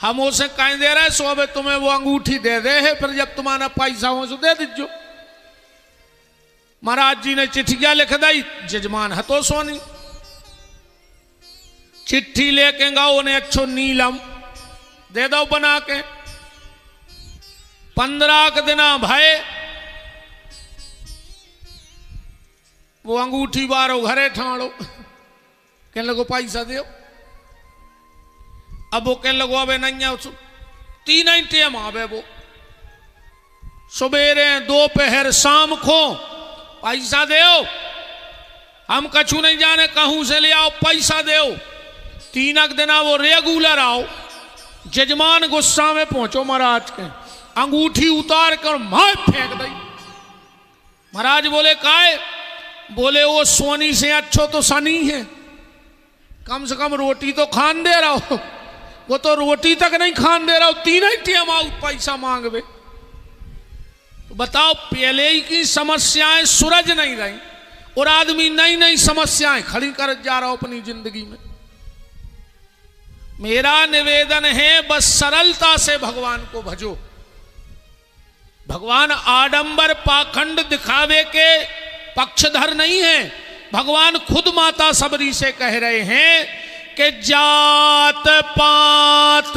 हम उसे कहीं दे रहे सो अब तुम्हें वो अंगूठी दे दे है, फिर जब तुम्हारा पैसा हो तो दे दीजो। महाराज जी ने चिट्ठिया लिख दी, जजमान हतो सोनी चिट्ठी लेके गाओ उन्हें अच्छो नीलम दे दो बना के। 15 दिन भय वो अंगूठी बारो घरे ठाणो, कहने लगो पैसा दो। अब वो कहने लगो अबे नहीं 3 ही टाइम आवे वो, सवेरे दोपहर शाम को पैसा दो, हम कछु नहीं जाने कहूं से ले आओ पैसा दो। 3 दिन वो रेगुलर आओ। जजमान गुस्सा में पहुंचो महाराज के, अंगूठी उतार कर मार फेंक दी। महाराज बोले काहे? बोले वो सोनी से अच्छो तो सनी है, कम से कम रोटी तो खान दे रहा हो, वो तो रोटी तक नहीं खान दे रहा हो, 3 ही टाइम आओ पैसा मांगवे। तो बताओ पहले ही की समस्याएं सुलझ नहीं रही और आदमी नई नई समस्याएं खड़ी कर जा रहा हो अपनी जिंदगी में। मेरा निवेदन है बस सरलता से भगवान को भजो। भगवान आडंबर पाखंड दिखावे के पक्षधर नहीं है। भगवान खुद माता सबरी से कह रहे हैं कि जात पात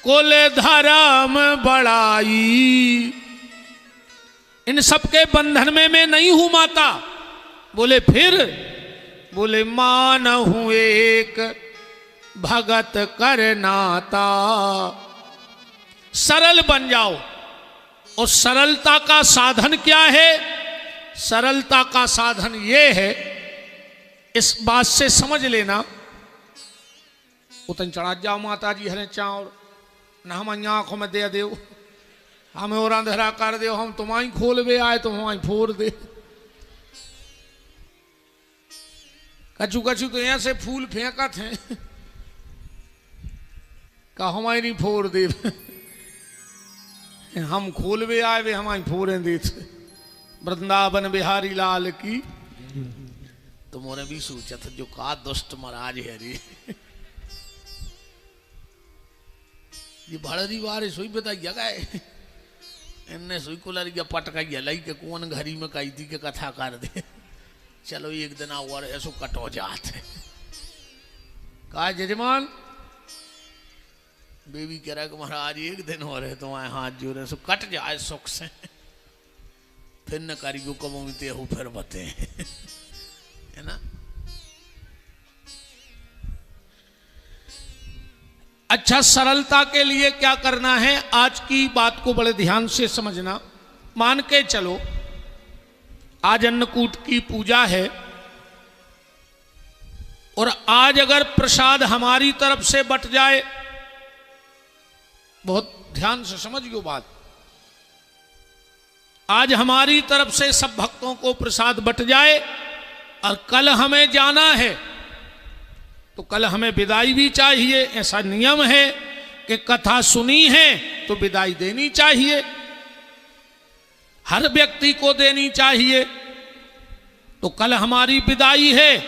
कुल धर्म बड़ाई, इन सबके बंधन में मैं नहीं हूं माता। बोले फिर? बोले मान हूं एक भगत कर नाता। सरल बन जाओ। और सरलता का साधन क्या है? सरलता का साधन ये है, इस बात से समझ लेना, उतन चढ़ा जाओ माता जी हरे चाउर न हम आंखों में दे दो, हमें और अंधेरा कर दो, हम तुम्हारी खोलवे आए तो हमारी फोड़ दे। कछु कछु तो यहाँ से फूल फेंका थे का हमारी फोड़ दे, हम खोलवे आए वे हमारी फोड़े दे। वृंदावन बिहारी लाल की। तुमने भी सोचा था जो का दुष्ट महाराज है रे, ये बड़ी बार सोई बता जगह इनने सोई को लड़किया पटका लाई के कौन घरी में कही थी के कथा कर दे। चलो एक दिन और ऐसो कटो जाते। कहा जजमान बेबी कह रहा कि महाराज एक दिन हो रहे तुम्हारे हाथ जोड़े सो कट जाए सुख से, फिर न कारीगो कमोते हो फिर बते है ना। अच्छा, सरलता के लिए क्या करना है? आज की बात को बड़े ध्यान से समझना। मान के चलो आज अन्नकूट की पूजा है और आज अगर प्रसाद हमारी तरफ से बट जाए, बहुत ध्यान से समझियो बात, आज हमारी तरफ से सब भक्तों को प्रसाद बट जाए और कल हमें जाना है तो कल हमें विदाई भी चाहिए। ऐसा नियम है कि कथा सुनी है तो विदाई देनी चाहिए, हर व्यक्ति को देनी चाहिए। तो कल हमारी विदाई है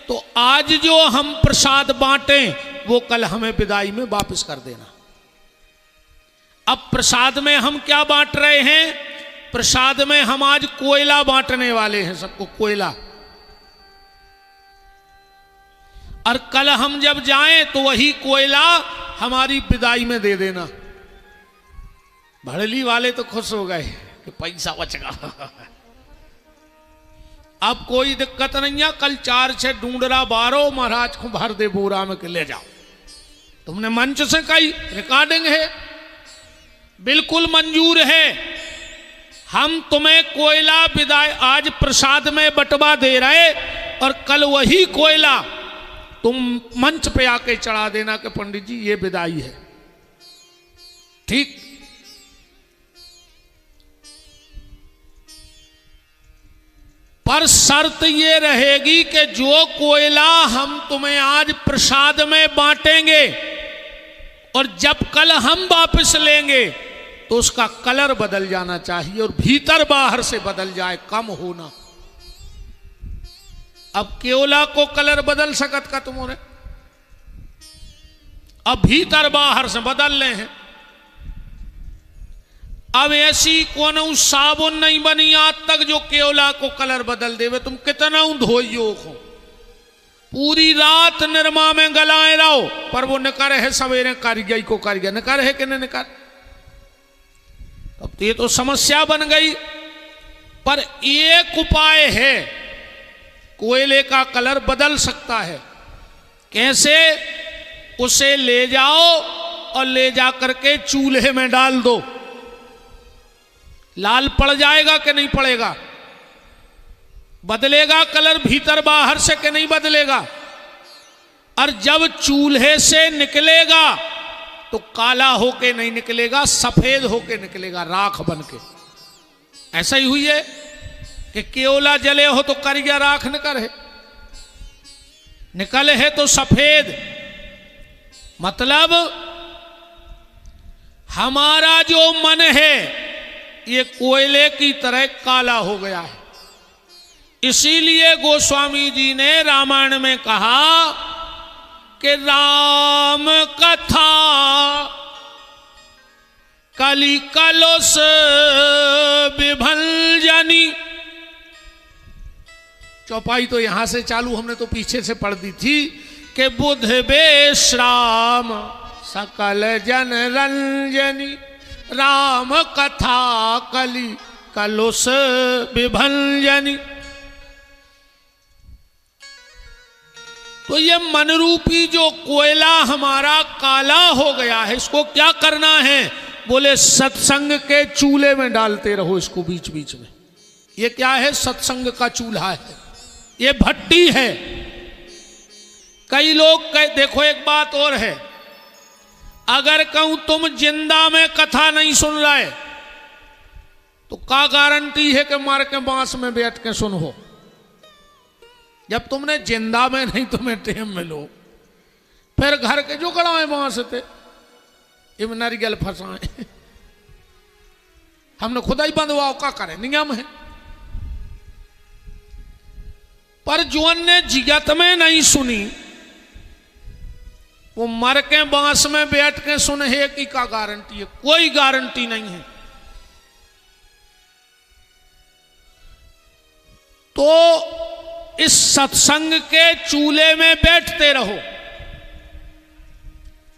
तो आज जो हम प्रसाद बांटें वो कल हमें विदाई में वापस कर देना। अब प्रसाद में हम क्या बांट रहे हैं? प्रसाद में हम आज कोयला बांटने वाले हैं, सबको कोयला। और कल हम जब जाएं तो वही कोयला हमारी विदाई में दे देना। भड़ली वाले तो खुश हो गए कि पैसा बचेगा। अब कोई दिक्कत नहीं है, कल 4 से ढूंढरा 12 महाराज को भर दे बोरा में के ले जाओ। तुमने मंच से कही, रिकॉर्डिंग है, बिल्कुल मंजूर है। हम तुम्हें कोयला विदाई आज प्रसाद में बंटवा दे रहे और कल वही कोयला तुम मंच पे आके चढ़ा देना कि पंडित जी ये विदाई है। ठीक? पर शर्त ये रहेगी कि जो कोयला हम तुम्हें आज प्रसाद में बांटेंगे और जब कल हम वापस लेंगे तो उसका कलर बदल जाना चाहिए और भीतर बाहर से बदल जाए, कम होना। अब केवला को कलर बदल सकत का तुमने? अब भीतर बाहर से बदल रहे हैं। अब ऐसी कोनो साबुन नहीं बनी आज तक जो केवला को कलर बदल देवे। तुम कितना धोइयो को, पूरी रात निरमा में गलाए रहो, पर वो निकर है सवेरे कारीगई को कारीगर निकर है कि नहीं निकर। अब ये तो समस्या बन गई। पर एक उपाय है, कोयले का कलर बदल सकता है। कैसे? उसे ले जाओ और ले जा करके चूल्हे में डाल दो, लाल पड़ जाएगा कि नहीं पड़ेगा? बदलेगा कलर भीतर बाहर से कि नहीं बदलेगा? और जब चूल्हे से निकलेगा तो काला होके नहीं निकलेगा, सफेद होके निकलेगा, राख बन के। ऐसा ही हुई है कि केवला जले हो तो करिया राख निकल है, निकले है तो सफेद। मतलब हमारा जो मन है ये कोयले की तरह काला हो गया है। इसीलिए गोस्वामी जी ने रामायण में कहा कि राम कथा कली कलुष विभंजनी। चौपाई तो यहां से चालू, हमने तो पीछे से पढ़ दी थी कि बुध बेश्राम सकल जन रंजनी, राम कथा कली कलुष विभंजनी। तो ये मन रूपी जो कोयला हमारा काला हो गया है, इसको क्या करना है? बोले सत्संग के चूल्हे में डालते रहो इसको बीच बीच में। ये क्या है? सत्संग का चूल्हा है, ये भट्टी है। कई लोग देखो एक बात और है, अगर कहूं तुम जिंदा में कथा नहीं सुन रहे तो क्या गारंटी है कि मार के बांस में बैठ के सुनो? जब तुमने जिंदा में नहीं तुम्हें टेम मिलो, फिर घर के जो गड़ाए बांस थे इम नारियल फंसाए, हमने खुदा ही बंधवाओ, क्या करें, नियम है। पर जो ने जिगत में नहीं सुनी वो मर के बांस में बैठ के सुन है कि क्या गारंटी है? कोई गारंटी नहीं है। तो इस सत्संग के चूल्हे में बैठते रहो।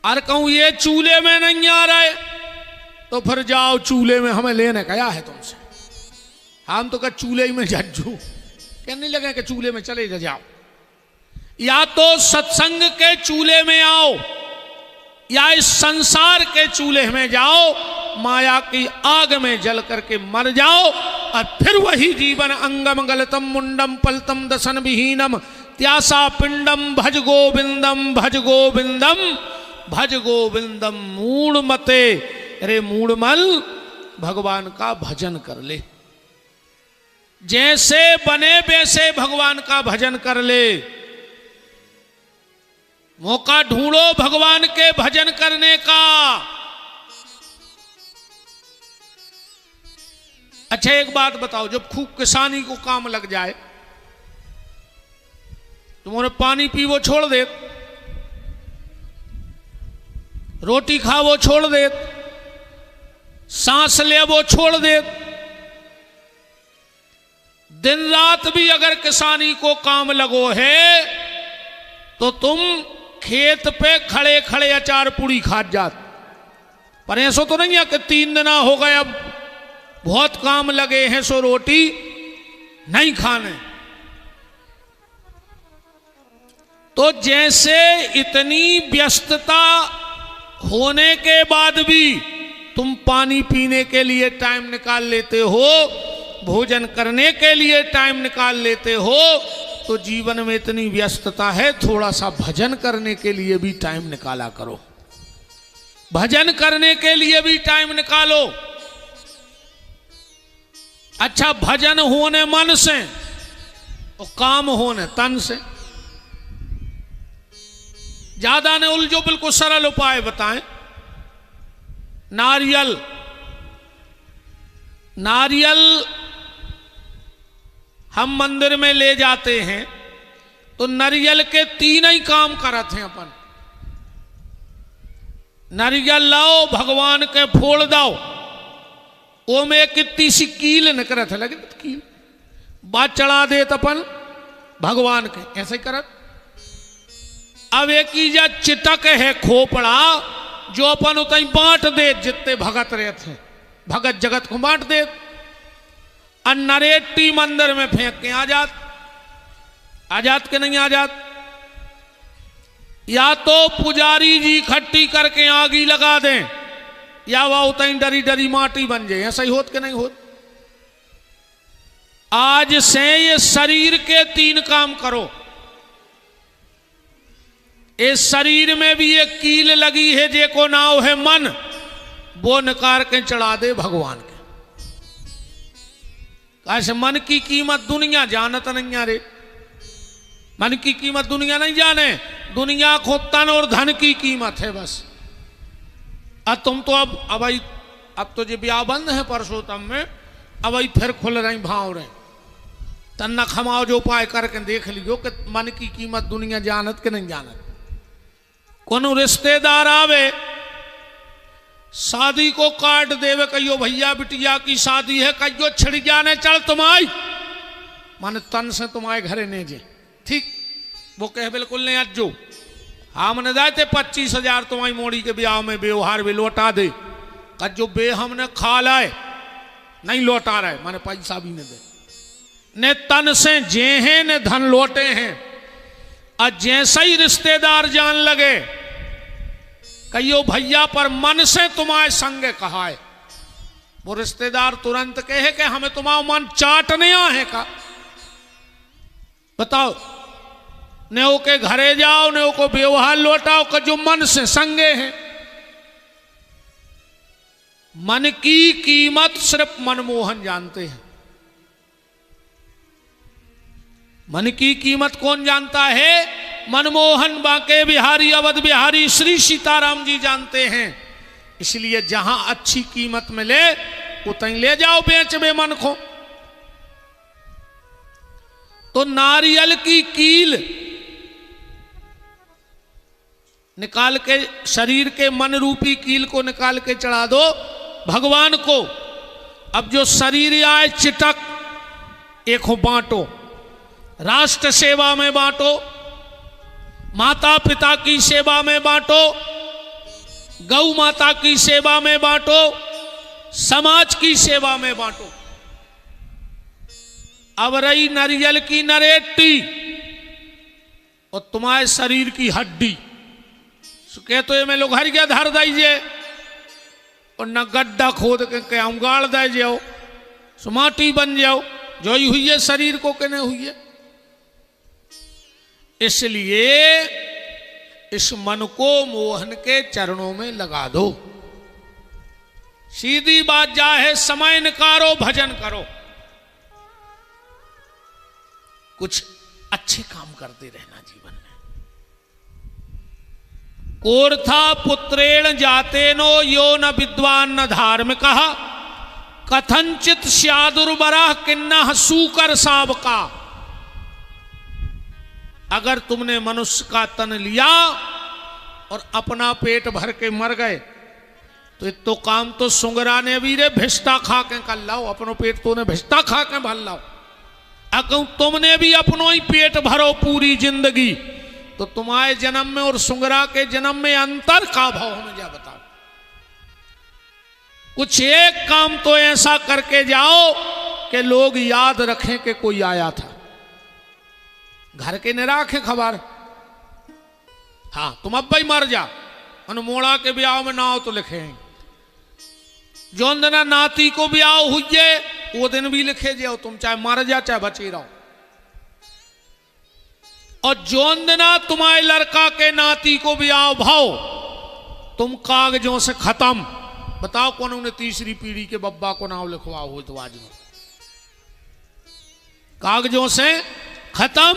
और कहूं ये चूल्हे में नहीं आ रहा है तो फिर जाओ चूल्हे में, हमें लेने क्या है तुमसे? हम तो क्या चूल्हे में जज्जू कहने लगे कि चूल्हे में चले जाओ। या तो सत्संग के चूल्हे में आओ या इस संसार के चूल्हे में जाओ, माया की आग में जल करके मर जाओ और फिर वही जीवन अंगम गलतम मुंडम पलतम दसन विहीनम त्यासा पिंडम भज गोविंदम भज गोविंदम भज गोविंदम मूढ़ मते। अरे मूढ़मल, भगवान का भजन कर ले, जैसे बने वैसे भगवान का भजन कर ले। मौका ढूंढो भगवान के भजन करने का। अच्छा एक बात बताओ, जब खूब किसानी को काम लग जाए, तुम्हारे पानी पी वो छोड़ दे, रोटी खा वो छोड़ दे, सांस ले वो छोड़ दे। दिन रात भी अगर किसानी को काम लगो है तो तुम खेत पे खड़े खड़े अचार पूड़ी खा जात। पर ऐसा तो नहीं है कि 3 दिन हो गए अब बहुत काम लगे हैं सो रोटी नहीं खाने। तो जैसे इतनी व्यस्तता होने के बाद भी तुम पानी पीने के लिए टाइम निकाल लेते हो, भोजन करने के लिए टाइम निकाल लेते हो, तो जीवन में इतनी व्यस्तता है, थोड़ा सा भजन करने के लिए भी टाइम निकाला करो। भजन करने के लिए भी टाइम निकालो। अच्छा, भजन होने मन से और काम होने तन से। ज्यादा ने उलझो, बिल्कुल सरल उपाय बताएं। नारियल हम मंदिर में ले जाते हैं तो नारियल के 3 ही काम करते हैं अपन। नारियल लाओ भगवान के फोड़ दो, ओ में कितनी सी कील न करत लगे कील बात चढ़ा दे अपन भगवान के ऐसे ही करत। अब एक जा चिटक है खोपड़ा जो अपन उतई बांट दे, जितने भगत रहे थे भगत जगत को बांट दे, नरेटी मंदिर में फेंक के आजाद के नहीं आजाद। या तो पुजारी जी इकट्ठी करके आगी लगा दें, या वह उतई डरी डरी माटी बन जाए, ऐसा ही होत के नहीं होत। आज से ये शरीर के 3 काम करो। इस शरीर में भी एक कील लगी है जेको नाव है मन, वो निकाल के चढ़ा दे भगवान के। कैसे मन की कीमत दुनिया जानत नहीं आ रे, मन की कीमत दुनिया नहीं जाने, दुनिया को तन और धन की कीमत है बस। अब तुम तो अब तो जो ब्याह बंद है परसोत्तम में, अब फिर खुल रही भाव रहे तन्ना खमाओ जो उपाय करके देख लियो कि मन की कीमत दुनिया जानत के नहीं जानत। कोनो रिश्तेदार आवे शादी को काट देवे, कहियो भैया बिटिया की शादी है, कहियो छिड़ जाने चल तुम्हारी मन तन से तुम्हारे घरे ने जे ठीक, वो कहे बिल्कुल नहीं अज्जो हमने दाते 25,000 तुम्हारी मोड़ी के ब्याह में व्यवहार भी लौटा दे, कज्जो बे हमने खा लाए नहीं लौटा रहे, माने पैसा भी नहीं दे ने तन से जे हैं ने धन लौटे हैं। और जैसे ही रिश्तेदार जान लगे कहियो भैया पर मन से तुम्हारे संग कहा है, वो रिश्तेदार तुरंत कहे कि हमें तुम्हारा मन चाटने है का। बताओ नेओ के घरे जाओ, नेओ को व्यवहार लौटाओ का जो मन से संगे हैं। मन की कीमत सिर्फ मनमोहन जानते हैं। मन की कीमत कौन जानता है? मनमोहन, बांके बिहारी, अवध बिहारी, श्री सीताराम जी जानते हैं। इसलिए जहां अच्छी कीमत मिले उतई ले जाओ बेच बे मन को। तो नारियल की कील निकाल के, शरीर के मन रूपी कील को निकाल के चढ़ा दो भगवान को। अब जो शरीर आए चिटक, एक हो बांटो, राष्ट्र सेवा में बांटो, माता पिता की सेवा में बांटो, गौ माता की सेवा में बांटो, समाज की सेवा में बांटो। अब रही नारियल की नरेटी और तुम्हारे शरीर की हड्डी, कहते तो में लोग हर गया धर दीजिए और न गड्ढा खोद के उगाड़ दे जाओ, सुमाटी बन जाओ, जो ही हुई है शरीर को कहने हुई है। इसलिए इस मन को मोहन के चरणों में लगा दो। सीधी बात जा है, समय निकारो, भजन करो, कुछ अच्छे काम करते रहना जीवन में। कोर्था पुत्रेण जाते नो यो न विद्वान न धार्मिक कथंचित स्यादुर्बरा किन्ना सूकर सावका। अगर तुमने मनुष्य का तन लिया और अपना पेट भर के मर गए तो काम तो सुंगरा ने भी रे भिष्टा खा के कर लाओ, अपनो पेट तो ने भिष्टा खा के भर लाओ। अगर तुमने भी अपनो ही पेट भरो पूरी जिंदगी, तो तुम्हारे जन्म में और सुंगरा के जन्म में अंतर का भाव हमें जा बताओ। कुछ एक काम तो ऐसा करके जाओ कि लोग याद रखें कि कोई आया था। घर के न राखे खबर, हाँ तुम अब भाई मर जा, अनमोड़ा के ब्याह में नाव तो लिखे हैं, जो दिन नाती को ब्याह हुई वो दिन भी लिखे जाओ, तुम चाहे मर जा चाहे बचे रहो। और जो दिन तुम्हारे लड़का के नाती को ब्याह भाव, तुम कागजों से खत्म। बताओ कौन उन्हें तीसरी पीढ़ी के बब्बा को नाव लिखवा हो तो आज में कागजों से खत्म।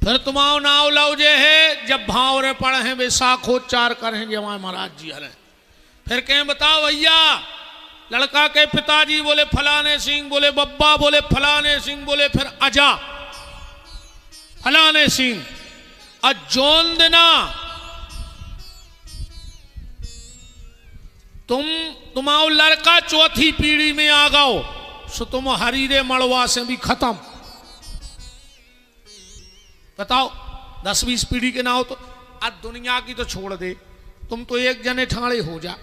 फिर तुम्हारा नाव लाओ जे है, जब भाव रे पढ़े हैं बैसाखोच्चार करें जे हमारे महाराज जी हरे, फिर कहें बताओ भैया लड़का के पिताजी बोले फलाने सिंह, बोले बब्बा बोले फलाने सिंह, बोले फिर अजा फलाने सिंह। और जोन दिना तुम आओ लड़का चौथी पीढ़ी में आ गओ, सो तुम हरीरे मड़वा से भी खत्म। बताओ 10-20 पीढ़ी के ना हो तो आज दुनिया की तो छोड़ दे, तुम तो एक जने ठाणे हो जा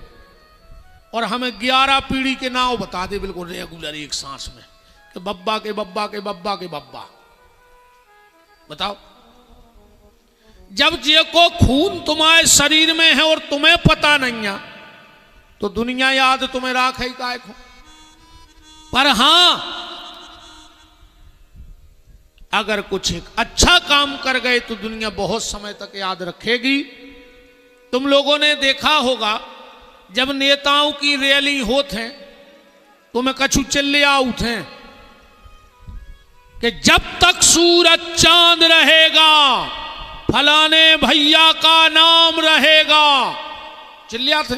और हमें 11 पीढ़ी के नाव बता दे बिल्कुल रेगुलर एक सांस में कि बब्बा के बब्बा के बब्बा के बब्बा। बताओ, जब जे को खून तुम्हारे शरीर में है और तुम्हें पता नहीं है तो दुनिया याद तुम्हें राख है काय को। पर हां, अगर कुछ एक अच्छा काम कर गए तो दुनिया बहुत समय तक याद रखेगी। तुम लोगों ने देखा होगा जब नेताओं की रैली होते हैं तो मैं कछु चिल्ले आउट हैं कि जब तक सूरज चांद रहेगा फलाने भैया का नाम रहेगा, चिल्लिया थे।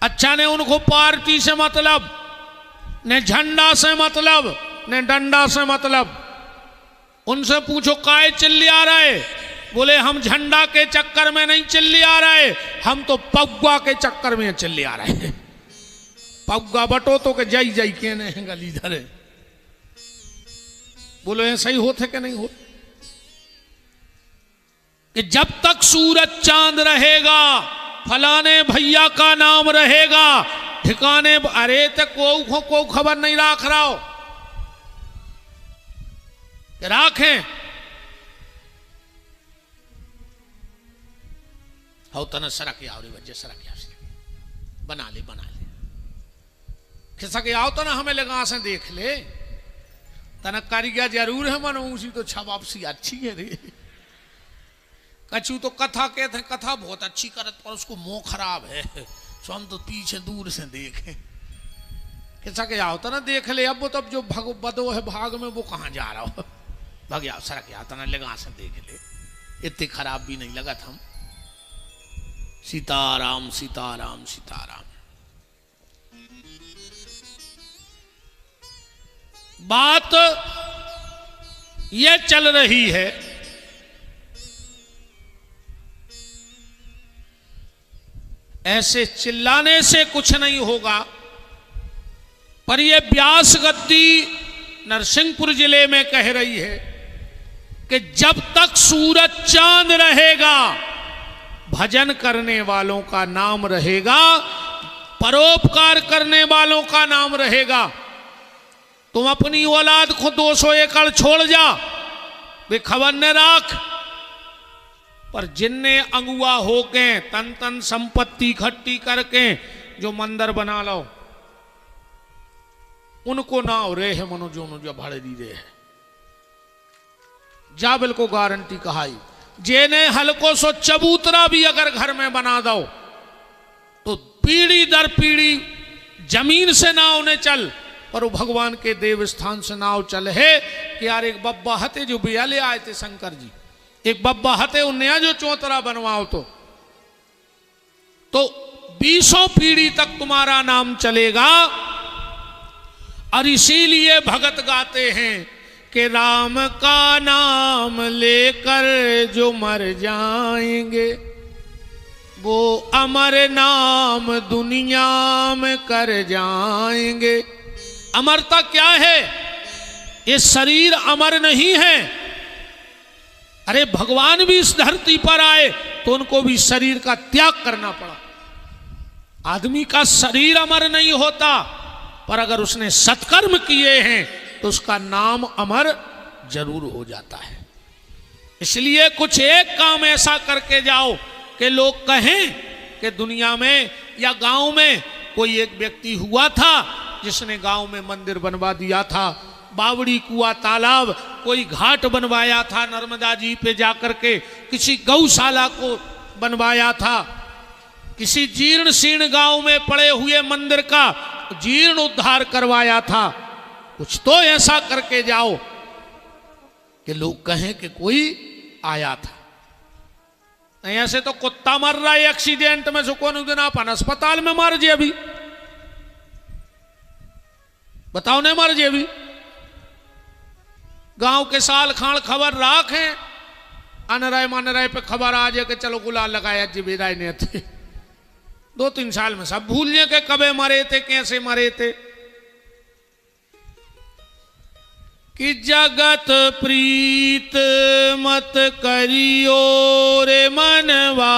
अच्छा ने उनको पार्टी से मतलब, ने झंडा से मतलब, ने डंडा से मतलब। उनसे पूछो काहे चिल्लिया रहे, बोले हम झंडा के चक्कर में नहीं चिल्लिया रहे, हम तो पग्गा के चक्कर में चिल्लिया रहे। पग्गा बटो तो के जई जई के ने गली धरे। बोलो ये सही होते कि नहीं होते कि जब तक सूरज चांद रहेगा फलाने भैया का नाम रहेगा ठिकाने। अरे तो को खबर नहीं राख रहा हो, राखें हो तना सरक आओ रे बच्चे, सरक बना ले खिसक आओ तना हमें लगा से देख ले तना कारीगर जरूर है मनो उसी तो छबाब सी अच्छी है रे। कछु तो कथा कहते हैं कथा बहुत अच्छी करत पर उसको मुंह खराब है, सो हम तो पीछे दूर से देखें। खिसक आओ तना देख ले। अब वो तब जो बदो है भाग में वो कहाँ जा रहा हो, भाग आओ सरक आओ तना लगा से देख ले। इतने खराब भी नहीं लगा था। सीताराम सीताराम सीताराम। बात ये चल रही है ऐसे चिल्लाने से कुछ नहीं होगा, पर यह व्यास गद्दी नरसिंहपुर जिले में कह रही है कि जब तक सूरज चांद रहेगा भजन करने वालों का नाम रहेगा, परोपकार करने वालों का नाम रहेगा। तुम अपनी औलाद को 200 एकड़ छोड़ जा, वे खबर न राख, पर जिनने अंगुआ होके तन तन संपत्ति इकट्ठी करके जो मंदिर बना लो उनको ना हो रहे है मनो जो भाड़े दी रहे है। जाबिल को गारंटी कहाई जेने हल्को सो चबूतरा भी अगर घर में बना दो तो पीढ़ी दर पीढ़ी जमीन से नाव ने चल, पर वो भगवान के देव स्थान से नाव चल है कि यार एक बब्बा हते जो बियाले आए थे शंकर जी, एक बब्बा हते उन्हें जो चौतरा बनवाओ तो 20 पीढ़ी तक तुम्हारा नाम चलेगा। और इसीलिए भगत गाते हैं कि राम का नाम लेकर जो मर जाएंगे वो अमर नाम दुनिया में कर जाएंगे। अमरता क्या है? ये शरीर अमर नहीं है। अरे भगवान भी इस धरती पर आए तो उनको भी शरीर का त्याग करना पड़ा। आदमी का शरीर अमर नहीं होता, पर अगर उसने सत्कर्म किए हैं तो उसका नाम अमर जरूर हो जाता है। इसलिए कुछ एक काम ऐसा करके जाओ कि लोग कहें कि दुनिया में या गांव में कोई एक व्यक्ति हुआ था जिसने गांव में मंदिर बनवा दिया था, बावड़ी कुआ तालाब कोई घाट बनवाया था, नर्मदा जी पे जाकर के किसी गौशाला को बनवाया था, किसी जीर्ण शीर्ण गांव में पड़े हुए मंदिर का जीर्ण उद्धार करवाया था। कुछ तो ऐसा करके जाओ कि लोग कहें कि कोई आया था। नहीं ऐसे तो कुत्ता मर रहा है एक्सीडेंट में, कौन दिन अपन अस्पताल में मर जे अभी बताओ, नहीं मर जे अभी। गांव के साल खान खबर राखें, अनराय मन राय पे खबर आ जाए कि चलो गुलाल लगाया जी बेराय ने थे, 2-3 साल में सब भूल जाए कि कबे मरे थे, कैसे मरे थे। कि जगत प्रीत मत करियो रे मनवा,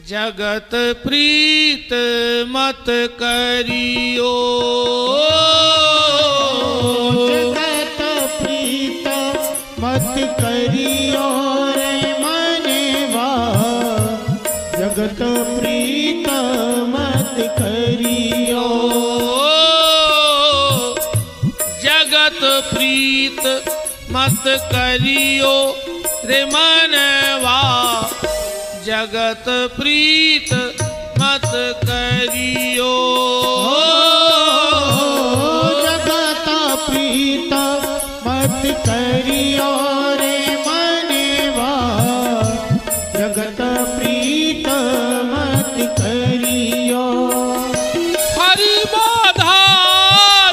जगत प्रीत मत करियो, जगत प्रीत मत करियो रे मनवा, जगत प्रीत मत करियो, जगत प्रीत मत करियो रे मनवा, जगत प्रीत मत करियो, जगत प्रीत मत करियो रे मनवा, जगत प्रीत मत करियो, हरि बाधा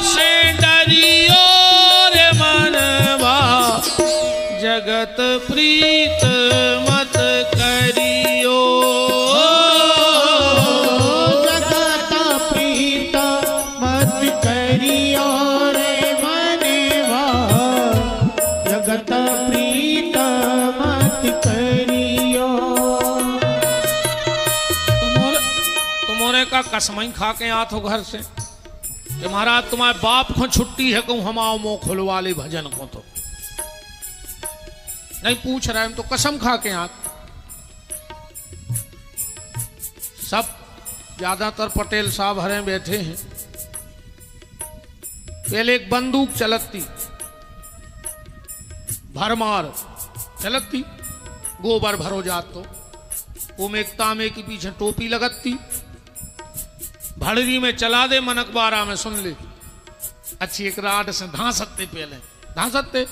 से डरियो रे मनवा, जगत प्रीत मत करियो, जगत प्रीत मत करियो रे मनवा, जगत प्रीत मत करियो। तुम्हारे का कसमई खा के आ तो घर से कि महाराज तुम्हारे बाप को छुट्टी है, कहूँ हम आओ मुँह खुलवा ले भजन को, तो नहीं पूछ रहे हम तो कसम खा के आ। सब ज्यादातर पटेल साहब हरे बैठे हैं। पहले एक बंदूक चलती, भरमार चलती, गोबर भरो जात तो वो में एक तांबे के पीछे टोपी लगती, भड़री में चला दे मन अखबारा में सुन ले, अच्छी एक राड से धांसते, पहले धांसते,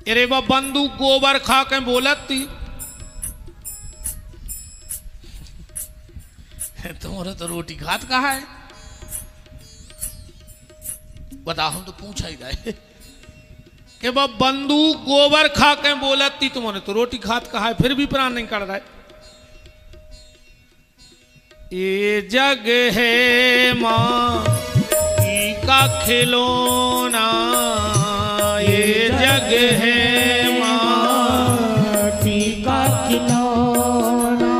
अरे वह बंदूक गोबर खा के बोलती, तुम्हारा तो रोटी खात कहा है, बताओ हम तो पूछा ही जाए कि वह बंदूक गोबर खा के बोलती, तुम्हारे तो रोटी खात कहा है, फिर भी प्राण नहीं कर रहा है। ये जग है माँ की का खिलौना, ये जग है माटी का खिलौना,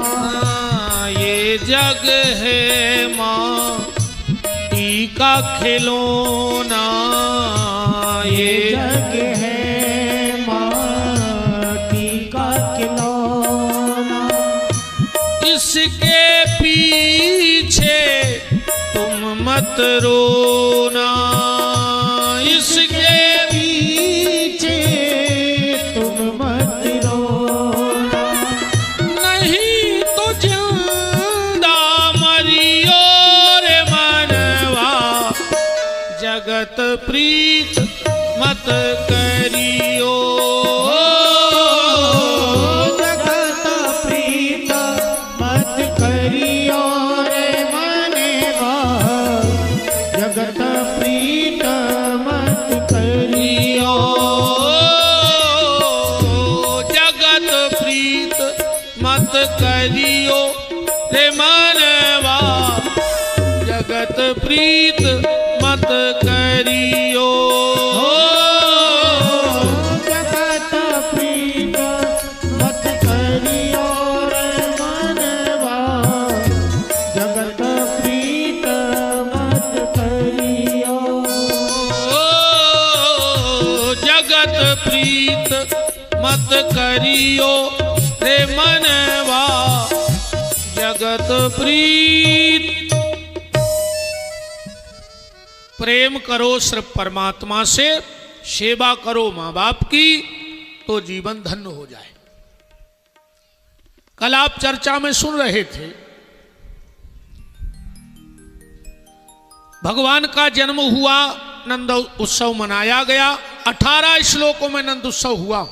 ये जग है माटी का खिलौना, ये जग है माटी का खिलौना, इसके पीछे तुम मत रोना, इसके पीछे तुम मत रोना, नहीं तो जिंदा मरियो रे मनवा, जगत प्रीत मत करियो, जगत प्रीत मत करियो रे मनवा, जगत प्रीत मत करियो, जगत प्रीत मत करियो रे मनवा, जगत प्रीत मत करियो, जगत प्रीत मत करियो रे मनवा, जगत प्रीत मत करियो, जगत प्रीत मत करियो रे मनवा, जगत प्रीत। प्रेम करो सिर्फ परमात्मा से, सेवा करो मां बाप की, तो जीवन धन्य हो जाए। कल आप चर्चा में सुन रहे थे, भगवान का जन्म हुआ, नंद उत्सव मनाया गया, 18 श्लोकों में नंद उत्सव हुआ।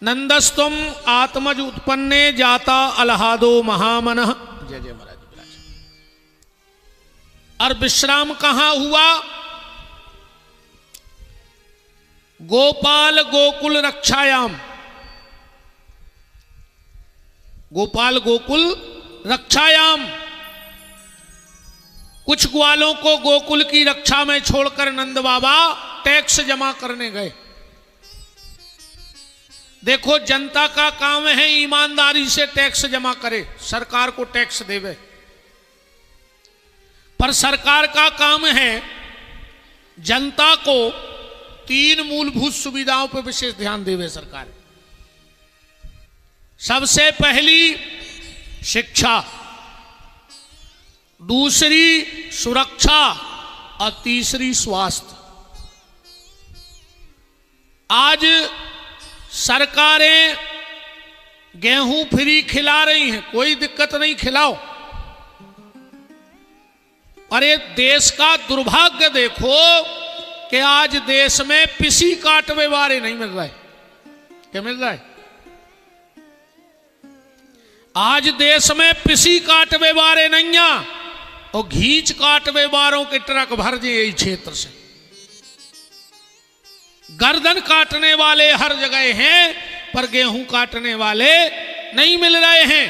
नंदस्तुम आत्मज उत्पन्ने जाता अलहादो महामनः, जय जय महाराज। और विश्राम कहां हुआ? गोपाल गोकुल रक्षायाम। गोपाल गोकुल रक्षायाम। कुछ ग्वालों को गोकुल की रक्षा में छोड़कर नंद बाबा टैक्स जमा करने गए। देखो, जनता का काम है ईमानदारी से टैक्स जमा करे, सरकार को टैक्स देवे, पर सरकार का काम है जनता को 3 मूलभूत सुविधाओं पर विशेष ध्यान देवे सरकार। सबसे पहली शिक्षा, दूसरी सुरक्षा और तीसरी स्वास्थ्य। आज सरकारें गेहूं फ्री खिला रही हैं, कोई दिक्कत नहीं, खिलाओ। और ये देश का दुर्भाग्य देखो कि आज देश में पिसी काटवे वाले नहीं मिल रहे। क्या मिल रहा है? आज देश में पिसी काटवे वाले नहीं है, और घींच काटवे वालों के ट्रक भर जाए यही क्षेत्र से। गर्दन काटने वाले हर जगह हैं, पर गेहूं काटने वाले नहीं मिल रहे हैं।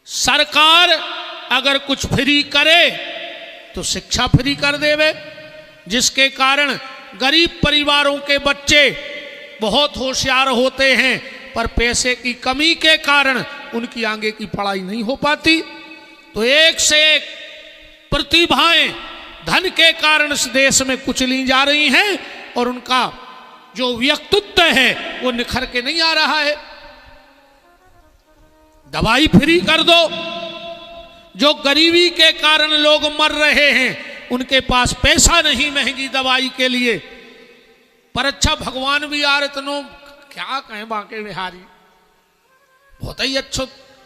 सरकार अगर कुछ फ्री करे तो शिक्षा फ्री कर देवे, जिसके कारण गरीब परिवारों के बच्चे बहुत होशियार होते हैं, पर पैसे की कमी के कारण उनकी आगे की पढ़ाई नहीं हो पाती। तो एक से एक प्रतिभाएं धन के कारण इस देश में कुचली जा रही हैं, और उनका जो व्यक्तित्व है वो निखर के नहीं आ रहा है। दवाई फ्री कर दो, जो गरीबी के कारण लोग मर रहे हैं उनके पास पैसा नहीं महंगी दवाई के लिए। पर अच्छा, भगवान भी यार इतनो क्या कहें, बांके बिहारी बहुत ही अच्छा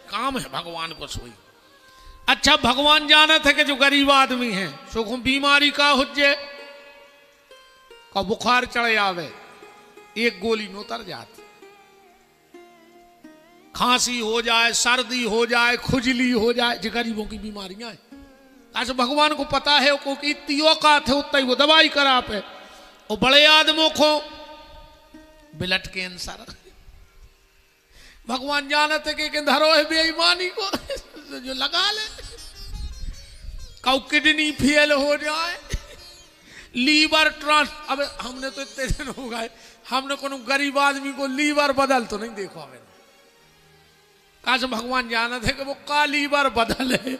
काम है भगवान को सोई। अच्छा, भगवान जानत है कि जो गरीब आदमी है सो बीमारी का हुज्जे का बुखार चढ़े आवे, एक गोली में उतर जाती, खांसी हो जाए, सर्दी हो जाए, खुजली हो जाए, जो गरीबों की बीमारियां हैं। ऐसे भगवान को पता है को कि इतनी औकात है उतना ही वो दवाई करा पे। और बड़े आदमों को ब्लड कैंसर, भगवान जानते कि धरो है बेईमानी को जो लगा ले, कौ किडनी फेल हो जाए, लीवर ट्रांस। अब हमने तो इतने दिन हो गए, हमने कोनो गरीब आदमी को लीवर बदल तो नहीं देखो हमें। आज भगवान जानते है कि वो का लीवर बदल है,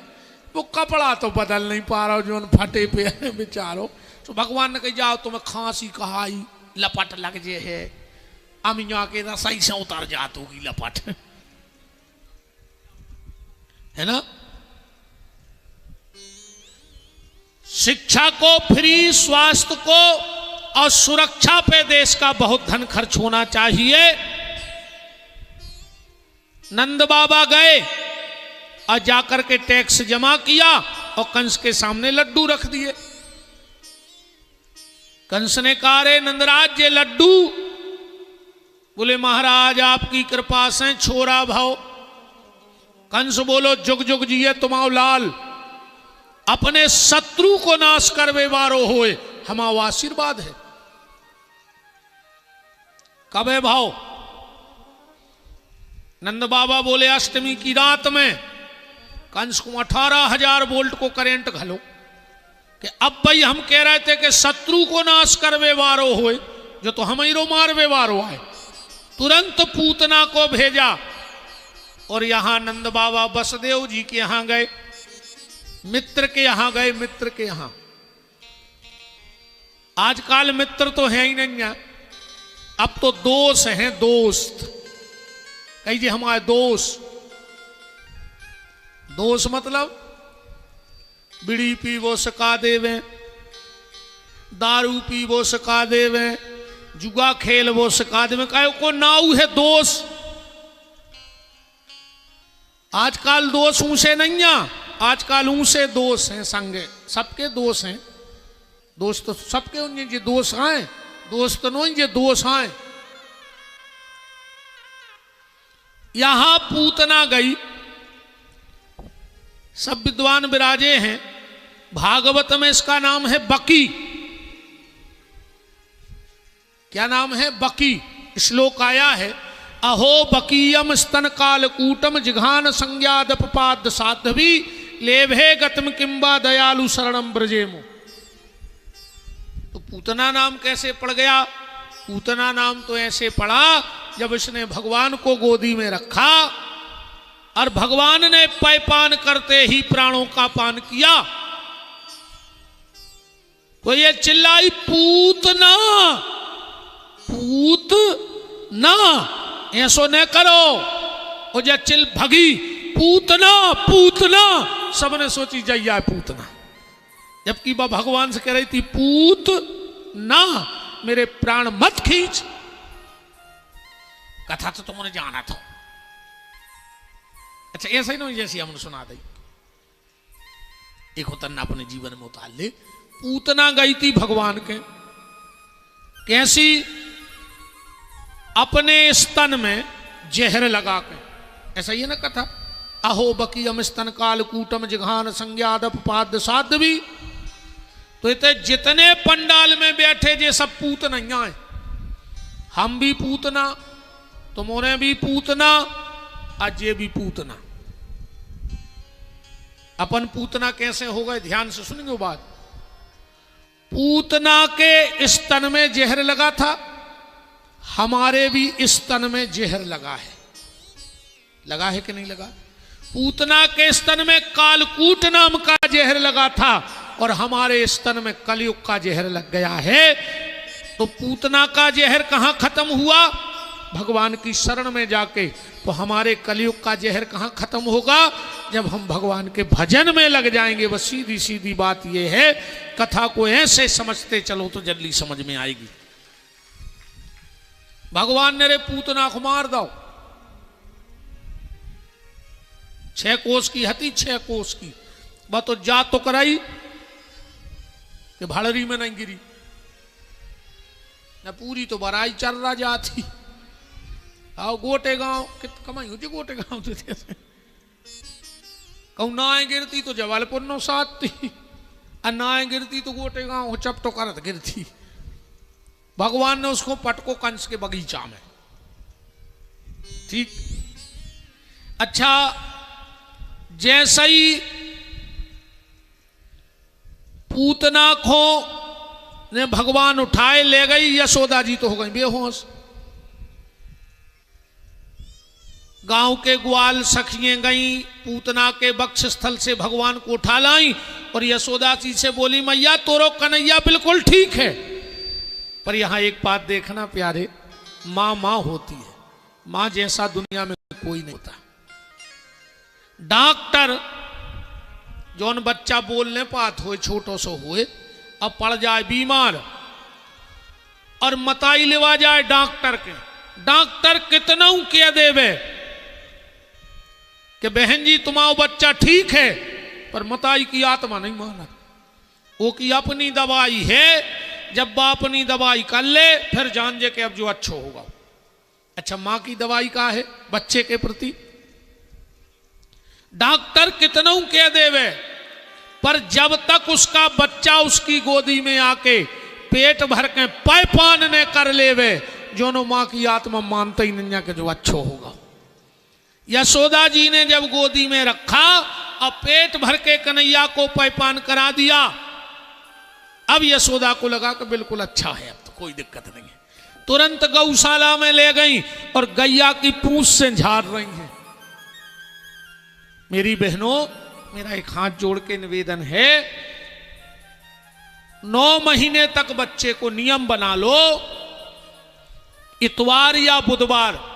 वो कपड़ा तो बदल नहीं पा रहा जो फटे पे है बेचारो। तो भगवान ने कही जाओ तुम्हें खांसी कहाई लपट लग जे है, अमिया के रसोई से उतर जात होगी लपट, है ना। शिक्षा को फ्री, स्वास्थ्य को और सुरक्षा पे देश का बहुत धन खर्च होना चाहिए। नंद बाबा गए और जाकर के टैक्स जमा किया और कंस के सामने लड्डू रख दिए। कंस ने कहा, रे नंदराज ये लड्डू। बोले महाराज आपकी कृपा से छोरा भाव। कंस बोलो, जुग जुग जिये तुम्हाओ लाल, अपने शत्रु को नाश करवे वारो होए, हमारा आशीर्वाद है। कब है भाव? नंद बाबा बोले अष्टमी की रात में कंस को 18,000 वोल्ट को करंट घलो कि अब भाई हम कह रहे थे कि शत्रु को नाश करवे वारो होए, जो तो हम ही रो मारवे वारो आए। तुरंत पूतना को भेजा और यहां नंद बाबा बसदेव जी के यहां गए, मित्र के यहां गए, मित्र के यहां। आजकल मित्र तो है ही नहीं है, अब तो दोस्त हैं, दोस्त। कहिए हमारे दोस्त। दोस्त मतलब बीड़ी पीवो सका देवे, दारू पीवो सका देवे, जुआ खेल वो सिखा दे। कहे को नाऊ है दोस्त। आजकल दोस्त ऊंचे नहीं है, आजकल ऊंचे दोस्त हैं, संगे सबके दोस्त हैं। दोस्त तो सबके होंगे, जो दोस्त आए दोस्त नहीं, जो दोस्त आए। यहां पूतना गई, सब विद्वान विराजे हैं। भागवत में इसका नाम है बकी। क्या नाम है? बकी। श्लोक आया है, अहो बकीयम स्तन काल कूटम जिघान संज्ञादपाद साध्वी लेभे गतम किंबा दयालु शरणम ब्रजेमो। तो पूतना नाम कैसे पड़ गया? पूतना नाम तो ऐसे पड़ा जब इसने भगवान को गोदी में रखा और भगवान ने पान करते ही प्राणों का पान किया तो ये चिल्लाई पूतना पूतना, ऐसो न करो। और जब चिल भगी पूतना पूतना, सबने सोची जैया पूतना, जबकि वह भगवान से कह रही थी पूतना मेरे प्राण मत खींच। कथा तो तुमने जाना था। अच्छा ऐसा ही नहीं जैसी हमने सुना दी। एक होता ना अपने जीवन में उतार ले। पूतना गई थी भगवान के, कैसी? अपने स्तन में जहर लगा के। ऐसा ही है ना कथा। अहो बकीयम स्तन काल कूटम जिघान संज्ञादप पाद साध्वी। तो इतने जितने पंडाल में बैठे जे सब पूतनैया है। हम भी पूतना, तुमने भी पूतना, आज ये भी पूतना। अपन पूतना कैसे हो गए? ध्यान से सुनेंगे बात। पूतना के स्तन में जहर लगा था, हमारे भी स्तन में जहर लगा है। लगा है कि नहीं लगा? पूतना के स्तन में कालकूट नाम का जहर लगा था और हमारे स्तन में कलयुग का जहर लग गया है। तो पूतना का जहर कहां खत्म हुआ? भगवान की शरण में जाके। तो हमारे कलयुग का जहर कहां खत्म होगा? जब हम भगवान के भजन में लग जाएंगे। बस सीधी सीधी बात यह है। कथा को ऐसे समझते चलो तो जल्दी समझ में आएगी। भगवान ने रे पूतना को मार दो। 6 कोस की हती, 6 कोस की। वह तो जा तो कराई कि भाड़री में नहीं गिरी न, पूरी तो बराई चल रहा जाती। आओ गोटे गांव कित कमाई होती, गोटे गांव तो कहूं ना गिरती तो जबलपुर नो साथ थी, और ना गिरती तो गोटे गांव चपटो करत गिरती। भगवान ने उसको पटको कंस के बगीचा में। ठीक। अच्छा जैसे ही पूतना को ने भगवान उठाए ले गई, यशोदा जी तो हो गई बेहोश। गांव के ग्वाल सखियां गई, पूतना के वक्ष स्थल से भगवान को उठा लाई और यशोदा जी से बोली मैया तोरो कन्हैया बिल्कुल ठीक है। पर यहां एक बात देखना प्यारे, मां मां होती है, मां जैसा दुनिया में कोई नहीं होता। डॉक्टर जौन बच्चा बोलने पात हुए छोटो सो हुए, अब पड़ जाए बीमार और मताई लेवा जाए डॉक्टर के, डॉक्टर कितना कह देवे कि बहन जी तुम्हारा बच्चा ठीक है, पर मताई की आत्मा नहीं माना। वो की अपनी दवाई है, जब वह अपनी दवाई कर ले फिर जान जे कि अब जो अच्छा होगा। अच्छा मां की दवाई का है बच्चे के प्रति, डॉक्टर कितना कह देवे, पर जब तक उसका बच्चा उसकी गोदी में आके पेट भर के पान ने कर लेवे, जो मां की आत्मा मानते ही नहीं कि जो अच्छा होगा। यशोदा जी ने जब गोदी में रखा और पेट भर के कन्हैया को पान करा दिया, अब यशोदा को लगा कि बिल्कुल अच्छा है, अब तो कोई दिक्कत नहीं है। तुरंत गौशाला में ले गई और गैया की पूंछ से झाड़ रही हैं। मेरी बहनों मेरा एक हाथ जोड़ के निवेदन है, 9 महीने तक बच्चे को नियम बना लो, इतवार या बुधवार